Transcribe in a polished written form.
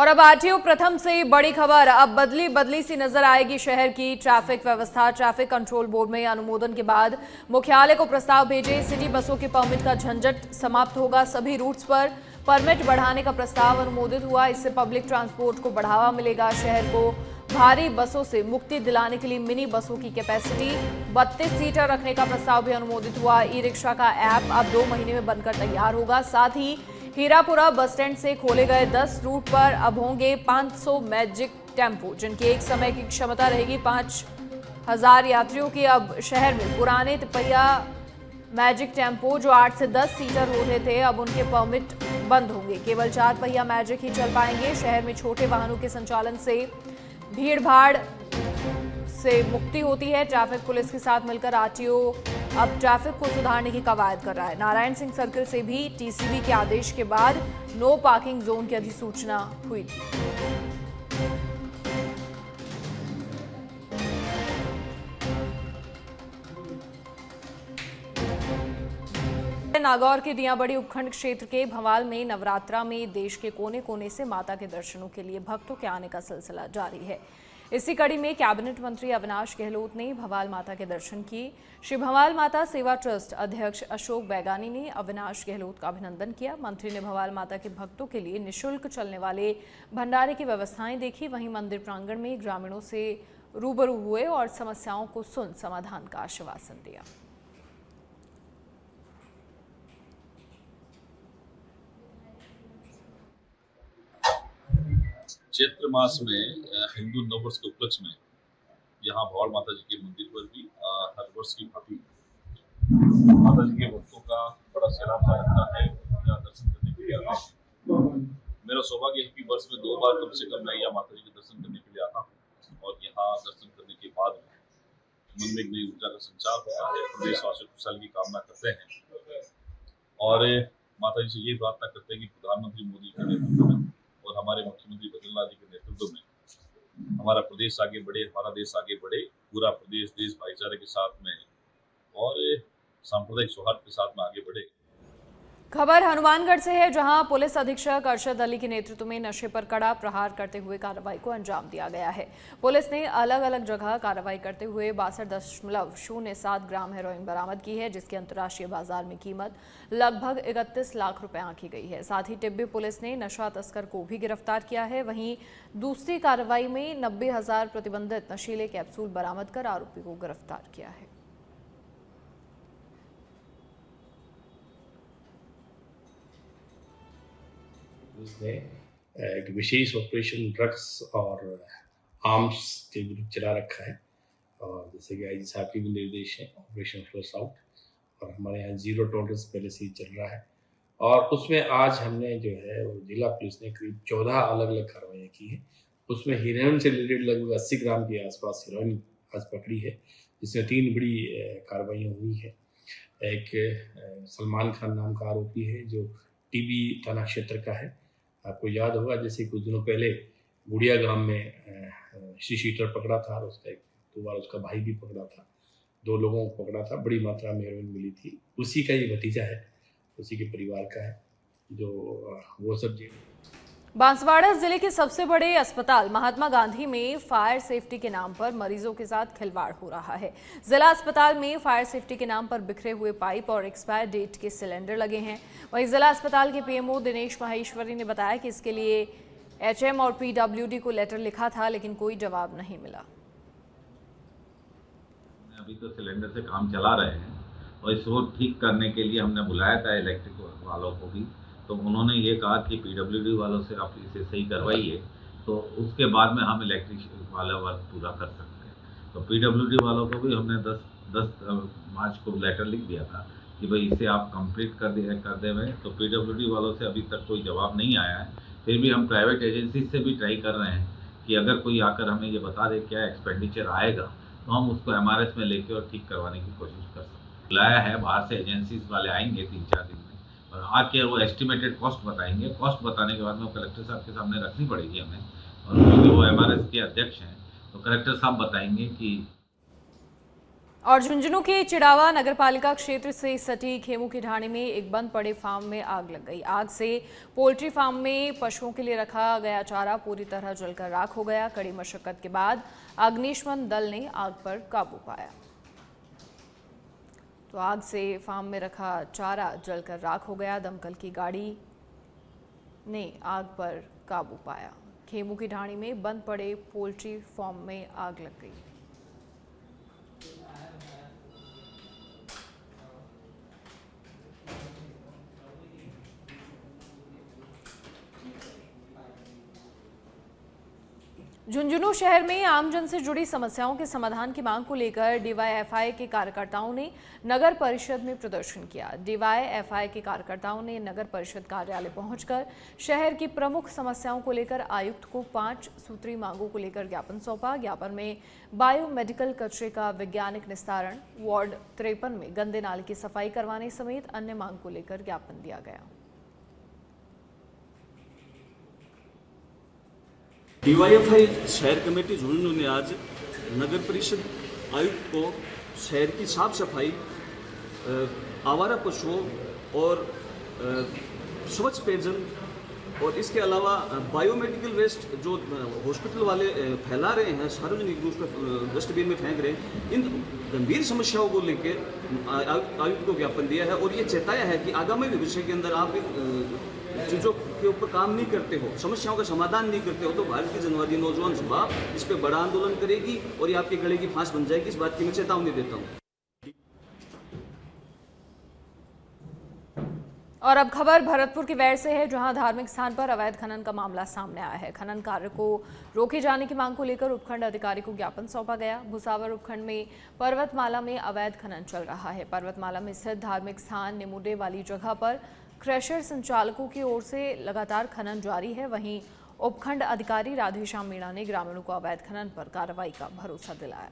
और अब आरटीओ प्रथम से बड़ी खबर। अब बदली बदली सी नजर आएगी शहर की ट्रैफिक व्यवस्था। ट्रैफिक कंट्रोल बोर्ड में अनुमोदन के बाद मुख्यालय को प्रस्ताव भेजे। सिटी बसों के परमिट का झंझट समाप्त होगा। सभी रूट्स पर परमिट बढ़ाने का प्रस्ताव अनुमोदित हुआ। इससे पब्लिक ट्रांसपोर्ट को बढ़ावा मिलेगा। शहर को भारी बसों से मुक्ति दिलाने के लिए मिनी बसों की कैपेसिटी 32 सीटर रखने का प्रस्ताव भी अनुमोदित हुआ। ई रिक्शा का ऐप अब 2 महीने में बनकर तैयार होगा। साथ ही हीरापुरा बस स्टैंड से खोले गए 10 रूट पर अब होंगे 500 मैजिक टेम्पो, जिनकी एक समय की क्षमता रहेगी 5000 यात्रियों की। अब शहर में पुराने तिपहिया मैजिक टेम्पो जो 8 से 10 सीटर होते थे, अब उनके परमिट बंद होंगे। केवल 4 पहिया मैजिक ही चल पाएंगे। शहर में छोटे वाहनों के संचालन से भीड़ भाड़ से मुक्ति होती है। ट्रैफिक पुलिस के साथ मिलकर आरटीओ अब ट्रैफिक को सुधारने की कवायद कर रहा है। नारायण सिंह सर्किल से भी टीसीबी के आदेश के बाद नो पार्किंग जोन की अधिसूचना हुई थी। नागौर के दियाबड़ी उपखंड क्षेत्र के भवाल में नवरात्रा में देश के कोने कोने से माता के दर्शनों के लिए भक्तों के आने का सिलसिला जारी है। इसी कड़ी में कैबिनेट मंत्री अविनाश गहलोत ने भवाल माता के दर्शन किए। श्री भवाल माता सेवा ट्रस्ट अध्यक्ष अशोक बैगानी ने अविनाश गहलोत का अभिनंदन किया। मंत्री ने भवाल माता के भक्तों के लिए निःशुल्क चलने वाले भंडारे की व्यवस्थाएं देखी। वहीं मंदिर प्रांगण में ग्रामीणों से रूबरू हुए और समस्याओं को सुन समाधान का आश्वासन दिया। चैत्र मास में हिंदू नववर्ष के उपलक्ष्य में यहाँ भवाल माता जी के मंदिर पर भी हर वर्ष की भांति माता जी के भक्तों का बड़ा सैलाब सा लगता है। यहाँ दर्शन करने के लिए आते हैं। मेरा सौभाग्य है कि वर्ष में 2 बार कम से कम मैं यहाँ माता जी के दर्शन करने के लिए आता हूँ और यहाँ दर्शन करने के बाद मन में एक नई ऊर्जा का संचार होता है। प्रदेशवासियों को खुशहाली की कामना करते हैं और माता जी से ये प्रार्थना करते हैं कि प्रधानमंत्री मोदी के नेतृत्व में और हमारे मुख्यमंत्री बद्रीलाल जी के नेतृत्व में हमारा प्रदेश आगे बढ़े, हमारा देश आगे बढ़े। पूरा प्रदेश देश भाईचारे के साथ में और सांप्रदायिक सौहार्द के साथ में आगे बढ़े। खबर हनुमानगढ़ से है, जहां पुलिस अधीक्षक अरशद अली के नेतृत्व में नशे पर कड़ा प्रहार करते हुए कार्रवाई को अंजाम दिया गया है। पुलिस ने अलग अलग जगह कार्रवाई करते हुए 62.07 ग्राम हेरोइन बरामद की है, जिसकी अंतर्राष्ट्रीय बाजार में कीमत लगभग 31 लाख रुपए आंकी गई है। साथ ही टिब्बी पुलिस ने नशा तस्कर को भी गिरफ्तार किया है। वहीं दूसरी कार्रवाई में 90,000 प्रतिबंधित नशीले कैप्सूल बरामद कर आरोपी को गिरफ्तार किया है। उसने एक विशेष ऑपरेशन ड्रग्स और आर्म्स के विरुद्ध चला रखा है और जैसे कि आईजी साहब के भी निर्देश हैं ऑपरेशन फ्लश आउट और हमारे यहाँ 0 टॉलरेंस पहले से ही चल रहा है। और उसमें आज हमने जो है वो जिला पुलिस ने करीब 14 अलग अलग कार्रवाइयाँ की हैं। उसमें हीरोइन से रिलेटेड लगभग 80 ग्राम के आसपास हीरोइन आज पकड़ी है, जिसमें 3 बड़ी कार्रवाइयाँ हुई है। एक सलमान खान नाम का आरोपी है जो टीबी थाना क्षेत्र का है। आपको याद होगा जैसे कुछ दिनों पहले गुड़िया गांव में शीटर पकड़ा था और उसका 2 बार उसका भाई भी पकड़ा था। 2 लोगों को पकड़ा था, बड़ी मात्रा में हेरोइन मिली थी। उसी का ये भतीजा है, उसी के परिवार का है जो वो सब। बांसवाड़ा जिले के सबसे बड़े अस्पताल महात्मा गांधी में फायर सेफ्टी के नाम पर मरीजों के साथ खिलवाड़ हो रहा है। जिला अस्पताल में फायर सेफ्टी के नाम पर बिखरे हुए पाइप और एक्सपायर डेट के सिलेंडर लगे हैं। वहीं जिला अस्पताल के पीएमओ दिनेश माहेश्वरी ने बताया कि इसके लिए एचएम और पीडब्ल्यूडी को लेटर लिखा था, लेकिन कोई जवाब नहीं मिला। अभी तो सिलेंडर से काम चला रहे हैं और इसको ठीक करने के लिए हमने बुलाया था इलेक्ट्रिक वालों को भी, तो उन्होंने ये कहा कि पीडब्ल्यूडी वालों से आप इसे सही करवाइए, तो उसके बाद में हम इलेक्ट्रिक वाला वर्क पूरा कर सकते हैं। तो पीडब्ल्यूडी वालों को भी हमने 10 मार्च को लेटर लिख दिया था कि भाई इसे आप कंप्लीट कर दें। तो पीडब्ल्यूडी वालों से अभी तक कोई जवाब नहीं आया है। फिर भी हम प्राइवेट एजेंसी से भी ट्राई कर रहे हैं कि अगर कोई आकर हमें ये बता दे क्या एक्सपेंडिचर आएगा तो हम उसको MRS में लेके और ठीक करवाने की कोशिश कर सकते हैं। बुलाया है, बाहर से एजेंसीज वाले आएंगे 3-4 दिन में और आके वो एस्टिमेटेड कॉस्ट बताएंगे। कॉस्ट बताने के बाद में वो कलेक्टर साहब के सामने रखनी पड़ेगी हमें, और क्योंकि वो MRS के अध्यक्ष हैं तो कलेक्टर साहब बताएंगे कि और झुंझुनू के चिड़ावा नगरपालिका क्षेत्र से सटी खेमू की ढाणी में एक बंद पड़े फार्म में आग लग गई। आग से पोल्ट्री फार्म में पशुओं के लिए रखा गया चारा पूरी तरह जलकर राख हो गया। कड़ी मशक्कत के बाद अग्निशमन दल ने आग पर काबू पाया। तो आग से फार्म में रखा चारा जलकर राख हो गया। दमकल की गाड़ी ने आग पर काबू पाया। खेमू की ढाणी में बंद पड़े पोल्ट्री फार्म में आग लग गई। झुंझुनू शहर में आमजन से जुड़ी समस्याओं के समाधान की मांग को लेकर डीवाईएफआई के कार्यकर्ताओं ने नगर परिषद में प्रदर्शन किया। डीवाईएफआई के कार्यकर्ताओं ने नगर परिषद कार्यालय पहुंचकर शहर की प्रमुख समस्याओं को लेकर आयुक्त को 5 सूत्री मांगों को लेकर ज्ञापन सौंपा। ज्ञापन में बायोमेडिकल कचरे का वैज्ञानिक निस्तारण, वार्ड 53 में गंदे नाले की सफाई करवाने समेत अन्य मांग को लेकर ज्ञापन दिया गया। डीवाईएफआई शहर कमेटी झुंझुनू ने आज नगर परिषद आयुक्त को शहर की साफ सफाई, आवारा पशुओं और स्वच्छ पेयजल और इसके अलावा बायोमेडिकल वेस्ट जो हॉस्पिटल वाले फैला रहे हैं, सार्वजनिक रूप से डस्टबिन में फेंक रहे हैं, इन गंभीर समस्याओं को लेकर आयुक्त को ज्ञापन दिया है और ये चेताया है कि आगामी भविष्य के अंदर आप चीज़ों के ऊपर काम नहीं करते हो, समस्याओं का समाधान नहीं करते हो, तो भारतीय जनवादी नौजवान सभा इस पर बड़ा आंदोलन करेगी और ये आपके गले की फांस बन जाएगी। इस बात की मैं चेतावनी देता हूँ। और अब खबर भरतपुर की वैर से है, जहां धार्मिक स्थान पर अवैध खनन का मामला सामने आया है। खनन कार्य को रोके जाने की मांग को लेकर उपखंड अधिकारी को ज्ञापन सौंपा गया। भुसावर उपखंड में पर्वतमाला में अवैध खनन चल रहा है। पर्वतमाला में स्थित धार्मिक स्थान निमुडे वाली जगह पर क्रशर संचालकों की ओर से लगातार खनन जारी है। वहीं उपखंड अधिकारी राधेश्याम मीणा ने ग्रामीणों को अवैध खनन पर कार्रवाई का भरोसा दिलाया।